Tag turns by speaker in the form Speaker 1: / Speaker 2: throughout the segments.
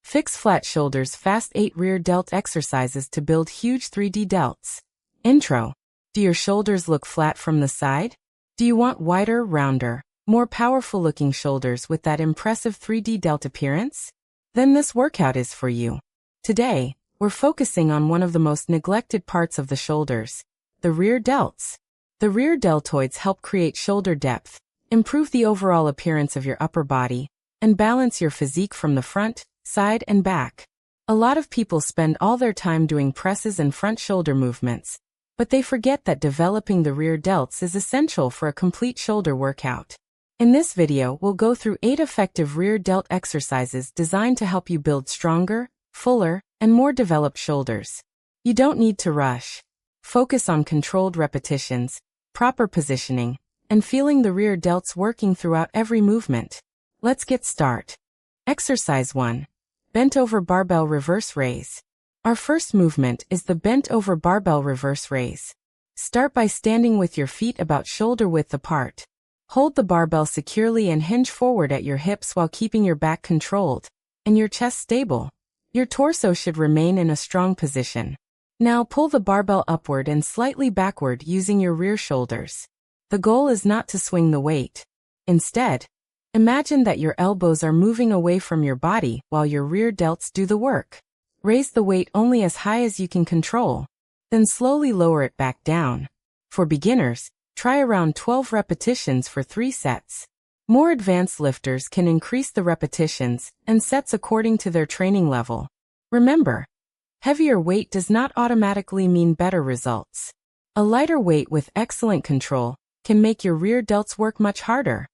Speaker 1: Fix flat shoulders fast 8 rear delt exercises to build huge 3D delts. Intro. Do your shoulders look flat from the side? Do you want wider, rounder, more powerful looking shoulders with that impressive 3D delt appearance? Then this workout is for you. Today, we're focusing on one of the most neglected parts of the shoulders, the rear delts. The rear deltoids help create shoulder depth, improve the overall appearance of your upper body, and balance your physique from the front, side, and back. A lot of people spend all their time doing presses and front shoulder movements, but they forget that developing the rear delts is essential for a complete shoulder workout. In this video, we'll go through 8 effective rear delt exercises designed to help you build stronger, fuller, and more developed shoulders. You don't need to rush. Focus on controlled repetitions, proper positioning, and feeling the rear delts working throughout every movement. Let's get started. Exercise 1. Bent over barbell reverse raise. Our first movement is the bent over barbell reverse raise. Start by standing with your feet about shoulder width apart. Hold the barbell securely and hinge forward at your hips while keeping your back controlled and your chest stable. Your torso should remain in a strong position. Now pull the barbell upward and slightly backward using your rear shoulders. The goal is not to swing the weight. Instead, imagine that your elbows are moving away from your body while your rear delts do the work. Raise the weight only as high as you can control, then slowly lower it back down. For beginners, try around 12 repetitions for 3 sets. More advanced lifters can increase the repetitions and sets according to their training level. Remember, heavier weight does not automatically mean better results. A lighter weight with excellent control can make your rear delts work much harder.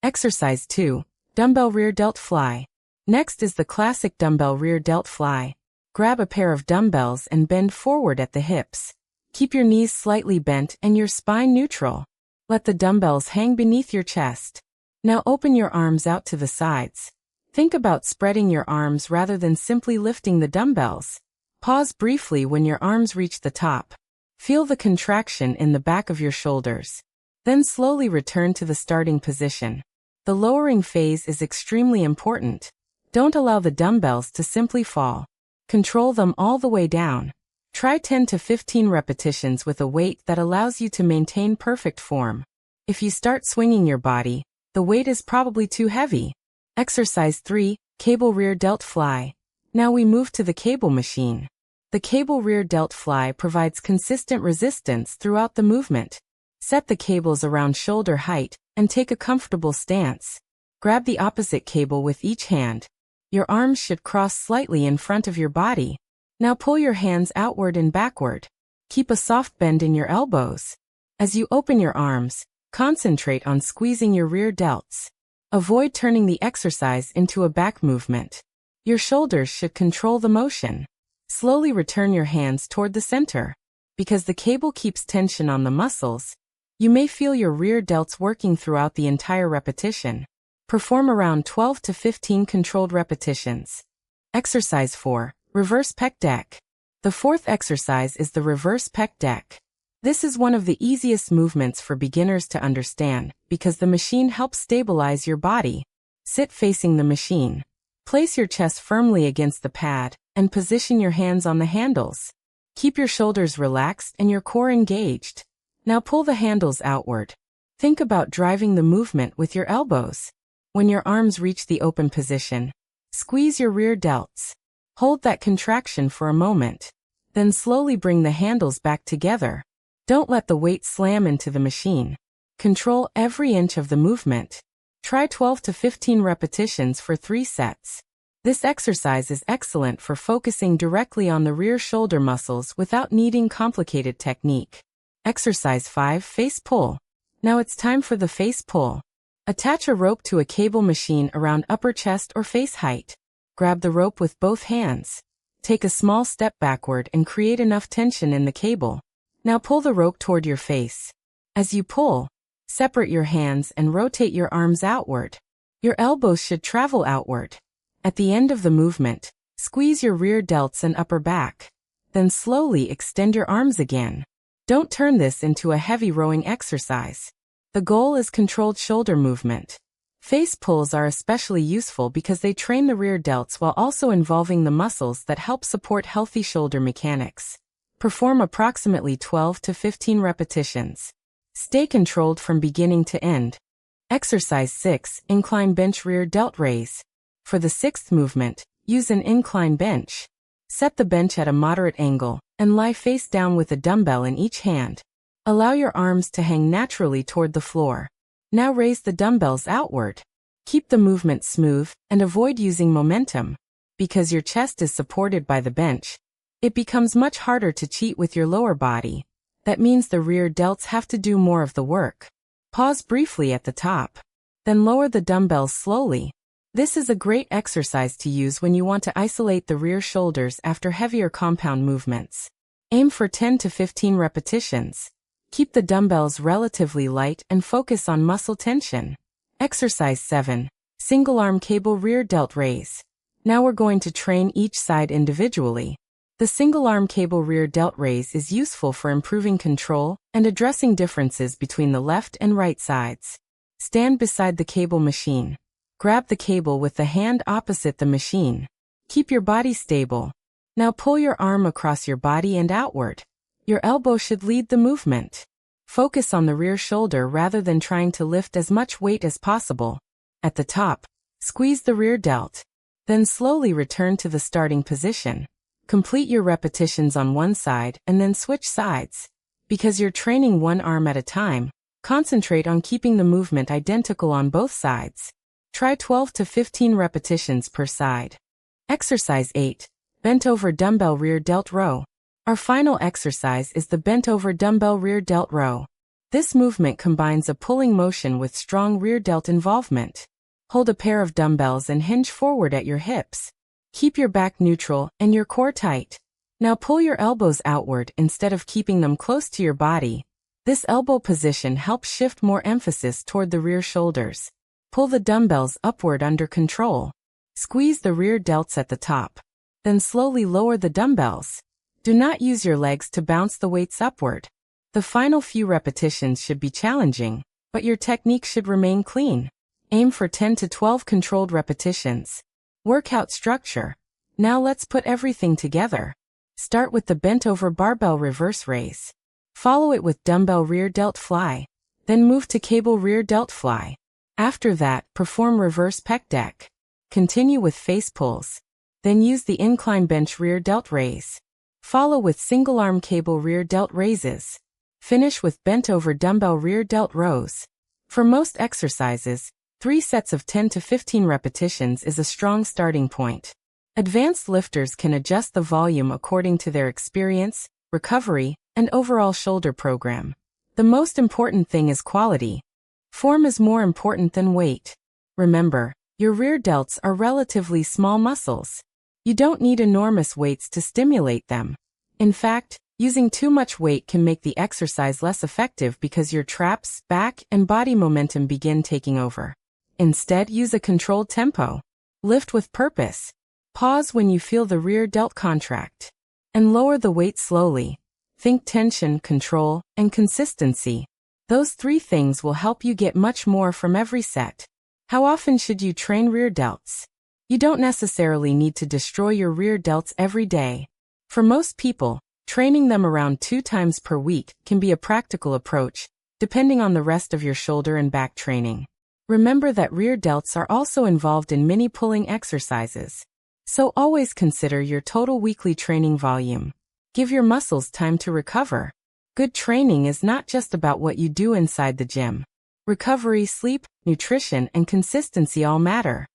Speaker 1: Exercise 2. Dumbbell rear delt fly. Next is the classic dumbbell rear delt fly. Grab a pair of dumbbells and bend forward at the hips. Keep your knees slightly bent and your spine neutral. Let the dumbbells hang beneath your chest. Now open your arms out to the sides. Think about spreading your arms rather than simply lifting the dumbbells. Pause briefly when your arms reach the top. Feel the contraction in the back of your shoulders. Then slowly return to the starting position. The lowering phase is extremely important. Don't allow the dumbbells to simply fall. Control them all the way down. Try 10 to 15 repetitions with a weight that allows you to maintain perfect form. If you start swinging your body, the weight is probably too heavy. Exercise 3. Cable rear delt fly. Now we move to the cable machine. The cable rear delt fly provides consistent resistance throughout the movement. Set the cables around shoulder height and take a comfortable stance. Grab the opposite cable with each hand. Your arms should cross slightly in front of your body. Now pull your hands outward and backward. Keep a soft bend in your elbows. As you open your arms, concentrate on squeezing your rear delts. Avoid turning the exercise into a back movement. Your shoulders should control the motion. Slowly return your hands toward the center. Because the cable keeps tension on the muscles, you may feel your rear delts working throughout the entire repetition. Perform around 12 to 15 controlled repetitions. Exercise 4. Reverse Pec Deck. The fourth exercise is the reverse Pec Deck. This is one of the easiest movements for beginners to understand because the machine helps stabilize your body. Sit facing the machine. Place your chest firmly against the pad and position your hands on the handles. Keep your shoulders relaxed and your core engaged. Now pull the handles outward. Think about driving the movement with your elbows. When your arms reach the open position, squeeze your rear delts. Hold that contraction for a moment. Then slowly bring the handles back together. Don't let the weight slam into the machine. Control every inch of the movement. Try 12 to 15 repetitions for 3 sets. This exercise is excellent for focusing directly on the rear shoulder muscles without needing complicated technique. Exercise 5. Face pull. Now it's time for the face pull. Attach a rope to a cable machine around upper chest or face height. Grab the rope with both hands. Take a small step backward and create enough tension in the cable. Now pull the rope toward your face. As you pull, separate your hands and rotate your arms outward. Your elbows should travel outward. At the end of the movement, squeeze your rear delts and upper back. Then slowly extend your arms again. Don't turn this into a heavy rowing exercise. The goal is controlled shoulder movement. Face pulls are especially useful because they train the rear delts while also involving the muscles that help support healthy shoulder mechanics. Perform approximately 12 to 15 repetitions. Stay controlled from beginning to end. Exercise 6, Incline Bench Rear Delt Raise. For the sixth movement, use an incline bench. Set the bench at a moderate angle and lie face down with a dumbbell in each hand. Allow your arms to hang naturally toward the floor. Now raise the dumbbells outward. Keep the movement smooth and avoid using momentum. Because your chest is supported by the bench, it becomes much harder to cheat with your lower body. That means the rear delts have to do more of the work. Pause briefly at the top. Then lower the dumbbells slowly. This is a great exercise to use when you want to isolate the rear shoulders after heavier compound movements. Aim for 10 to 15 repetitions. Keep the dumbbells relatively light and focus on muscle tension. Exercise 7. Single arm cable rear delt raise. Now we're going to train each side individually. The single arm cable rear delt raise is useful for improving control and addressing differences between the left and right sides. Stand beside the cable machine. Grab the cable with the hand opposite the machine. Keep your body stable. Now pull your arm across your body and outward. Your elbow should lead the movement. Focus on the rear shoulder rather than trying to lift as much weight as possible. At the top, squeeze the rear delt. Then slowly return to the starting position. Complete your repetitions on one side and then switch sides. Because you're training one arm at a time, concentrate on keeping the movement identical on both sides. Try 12 to 15 repetitions per side. Exercise 8. Bent over dumbbell rear delt row. Our final exercise is the bent over dumbbell rear delt row. This movement combines a pulling motion with strong rear delt involvement. Hold a pair of dumbbells and hinge forward at your hips. Keep your back neutral and your core tight. Now pull your elbows outward instead of keeping them close to your body. This elbow position helps shift more emphasis toward the rear shoulders. Pull the dumbbells upward under control. Squeeze the rear delts at the top. Then slowly lower the dumbbells. Do not use your legs to bounce the weights upward. The final few repetitions should be challenging, but your technique should remain clean. Aim for 10 to 12 controlled repetitions. Workout structure. Now let's put everything together. Start with the bent over barbell reverse raise. Follow it with dumbbell rear delt fly. Then move to cable rear delt fly. After that, perform reverse pec deck. Continue with face pulls. Then use the incline bench rear delt raise. Follow with single arm cable rear delt raises. Finish with bent over dumbbell rear delt rows. For most exercises, 3 sets of 10 to 15 repetitions is a strong starting point. Advanced lifters can adjust the volume according to their experience, recovery, and overall shoulder program. The most important thing is quality. Form is more important than weight. Remember, your rear delts are relatively small muscles. You don't need enormous weights to stimulate them. In fact, using too much weight can make the exercise less effective because your traps, back, and body momentum begin taking over. Instead, use a controlled tempo. Lift with purpose. Pause when you feel the rear delt contract. And lower the weight slowly. Think tension, control, and consistency. Those 3 things will help you get much more from every set. How often should you train rear delts? You don't necessarily need to destroy your rear delts every day. For most people, training them around 2 times per week can be a practical approach, depending on the rest of your shoulder and back training. Remember that rear delts are also involved in many pulling exercises. So always consider your total weekly training volume. Give your muscles time to recover. Good training is not just about what you do inside the gym. Recovery, sleep, nutrition, and consistency all matter.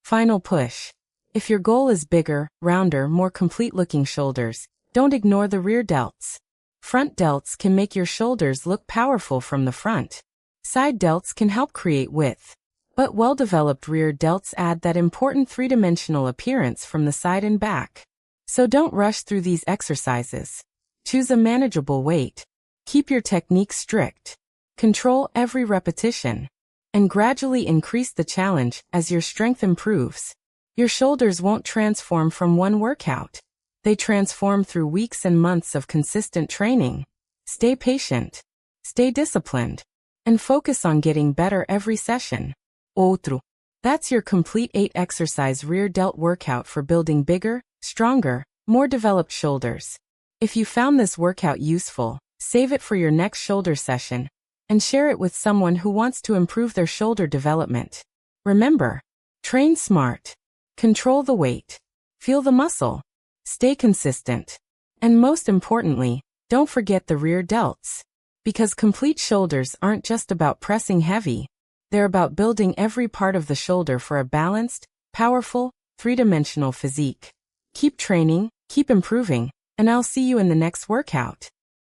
Speaker 1: Final push. If your goal is bigger, rounder, more complete-looking shoulders, don't ignore the rear delts. Front delts can make your shoulders look powerful from the front. Side delts can help create width. But well-developed rear delts add that important 3-dimensional appearance from the side and back. So don't rush through these exercises. Choose a manageable weight. Keep your technique strict. Control every repetition. And gradually increase the challenge as your strength improves. Your shoulders won't transform from one workout. They transform through weeks and months of consistent training. Stay patient. Stay disciplined. And focus on getting better every session. Outro. That's your complete 8-exercise rear delt workout for building bigger, stronger, more developed shoulders. If you found this workout useful, save it for your next shoulder session and share it with someone who wants to improve their shoulder development. Remember, train smart, control the weight, feel the muscle, stay consistent, and most importantly, don't forget the rear delts. Because complete shoulders aren't just about pressing heavy, they're about building every part of the shoulder for a balanced, powerful, three-dimensional physique. Keep training, keep improving, and I'll see you in the next workout.